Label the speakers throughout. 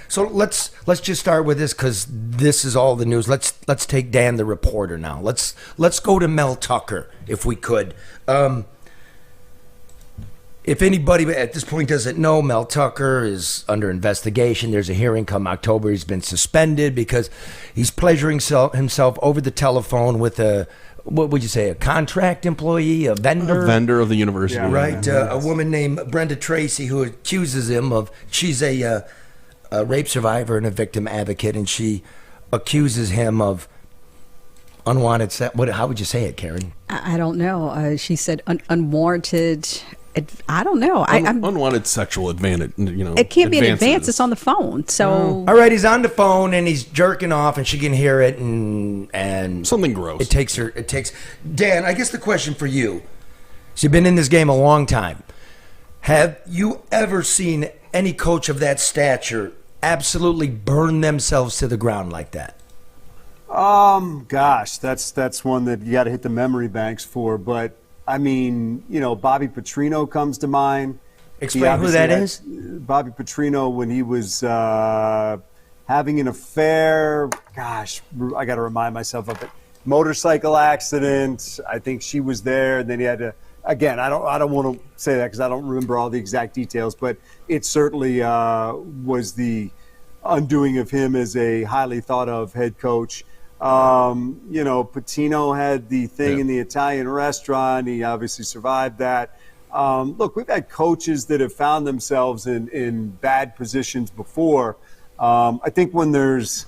Speaker 1: So let's just start with this because this is all the news. Let's take Dan the reporter now. Let's go to Mel Tucker if we could. If anybody at this point doesn't know, Mel Tucker is under investigation. There's a hearing come October. He's been suspended because he's pleasuring himself over the telephone with what would you say, a contract employee, a vendor?
Speaker 2: A vendor of the university.
Speaker 1: Yeah, right. A woman named Brenda Tracy who accuses him of, she's a rape survivor and a victim advocate, and she accuses him of unwanted sex. How would you say it, Karen?
Speaker 3: I don't know. She said unwarranted. I don't know.
Speaker 2: Unwanted sexual advantage.
Speaker 3: It can't be an advance. It's on the phone. So
Speaker 1: all right, he's on the phone and he's jerking off, and she can hear it, and
Speaker 2: something gross.
Speaker 1: It takes Dan. I guess the question for you: so you've been in this game a long time. Have you ever seen any coach of that stature absolutely burn themselves to the ground like that?
Speaker 4: Gosh, that's one that you got to hit the memory banks for, but. I mean, Bobby Petrino comes to mind.
Speaker 1: Explain who that is.
Speaker 4: Bobby Petrino, when he was having an affair. Gosh, I got to remind myself of it. Motorcycle accident. I think she was there, and then he had to. Again, I don't want to say that because I don't remember all the exact details, but it certainly was the undoing of him as a highly thought of head coach. Patino had the thing in the Italian restaurant. He obviously survived that. Look, we've had coaches that have found themselves in bad positions before. I think when there's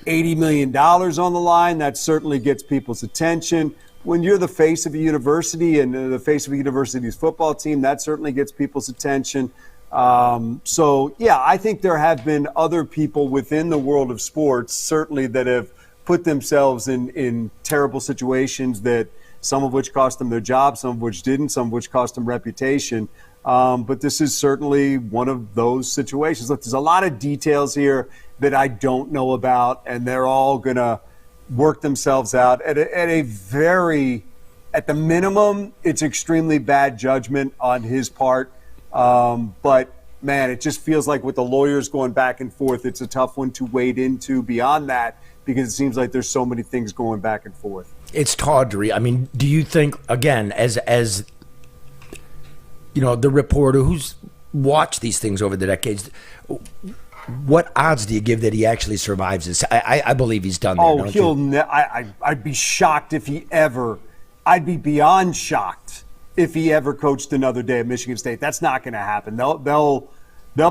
Speaker 4: $80 million on the line, that certainly gets people's attention. When you're the face of a university and the face of a university's football team, that certainly gets people's attention. I think there have been other people within the world of sports, certainly, that have put themselves in terrible situations, that some of which cost them their job, some of which didn't, some of which cost them reputation. But this is certainly one of those situations. Look, there's a lot of details here that I don't know about, and they're all going to work themselves out at the minimum, it's extremely bad judgment on his part. But man, it just feels like with the lawyers going back and forth, it's a tough one to wade into beyond that, because it seems like there's so many things going back and forth.
Speaker 1: It's tawdry. I mean, do you think, again, as the reporter who's watched these things over the decades, what odds do you give that he actually survives this? I believe he's done that.
Speaker 4: I'd be shocked if he ever. I'd be beyond shocked if he ever coached another day at Michigan State. That's not going to happen. They'll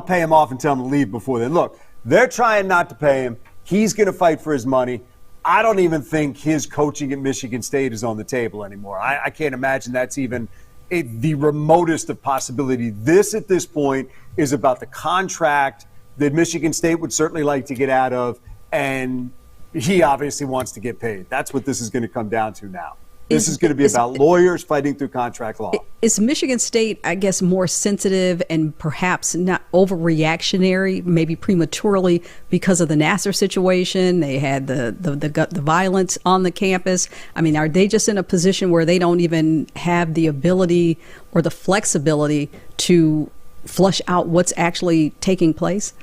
Speaker 4: pay him off and tell him to leave before then. Look, they're trying not to pay him. He's going to fight for his money. I don't even think his coaching at Michigan State is on the table anymore. I can't imagine that's even the remotest of possibility. This, at this point, is about the contract that Michigan State would certainly like to get out of, and he obviously wants to get paid. That's what this is going to come down to now. This is going to be about lawyers fighting through contract law.
Speaker 3: Is Michigan State, I guess, more sensitive and perhaps not overreactionary, maybe prematurely, because of the Nassar situation? They had the violence on the campus. I mean, are they just in a position where they don't even have the ability or the flexibility to flush out what's actually taking place?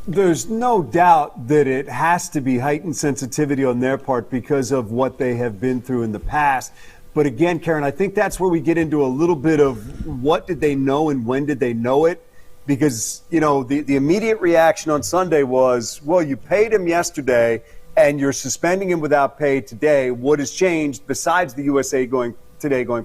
Speaker 4: There's no doubt that it has to be heightened sensitivity on their part because of what they have been through in the past. But again, Karen, I think that's where we get into a little bit of what did they know and when did they know it? Because, the immediate reaction on Sunday was, well, you paid him yesterday and you're suspending him without pay today. What has changed besides the USA going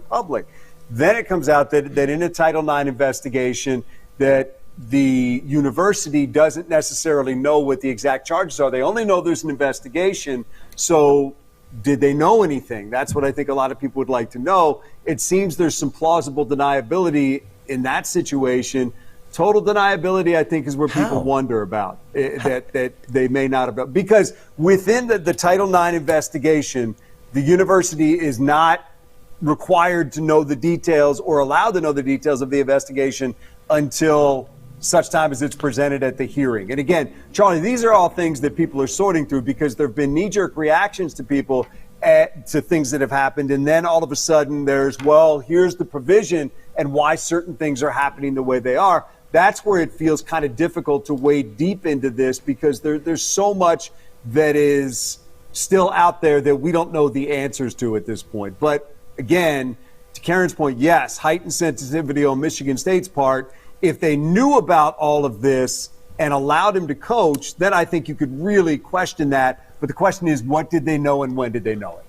Speaker 4: public? Then it comes out that in a Title IX investigation that the university doesn't necessarily know what the exact charges are. They only know there's an investigation. So did they know anything? That's what I think a lot of people would like to know. It seems there's some plausible deniability in that situation. Total deniability, I think, is where people wonder about that they may not have. Because within the Title IX investigation, the university is not required to know the details or allowed to know the details of the investigation until such time as it's presented at the hearing. And again, Charlie, these are all things that people are sorting through because there have been knee-jerk reactions to people to things that have happened. And then all of a sudden there's, well, here's the provision and why certain things are happening the way they are. That's where it feels kind of difficult to wade deep into this, because there's so much that is still out there that we don't know the answers to at this point. But again, to Karen's point, yes, heightened sensitivity on Michigan State's part. If they knew about all of this and allowed him to coach, then I think you could really question that. But the question is, what did they know and when did they know it?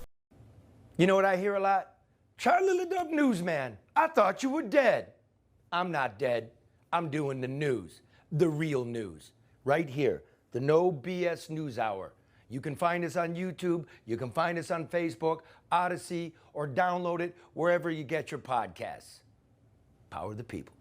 Speaker 1: You know what I hear a lot? Charlie LeDub newsman, I thought you were dead. I'm not dead. I'm doing the news, the real news, right here, the No BS News Hour. You can find us on YouTube, you can find us on Facebook, Odyssey, or download it wherever you get your podcasts. Power the people.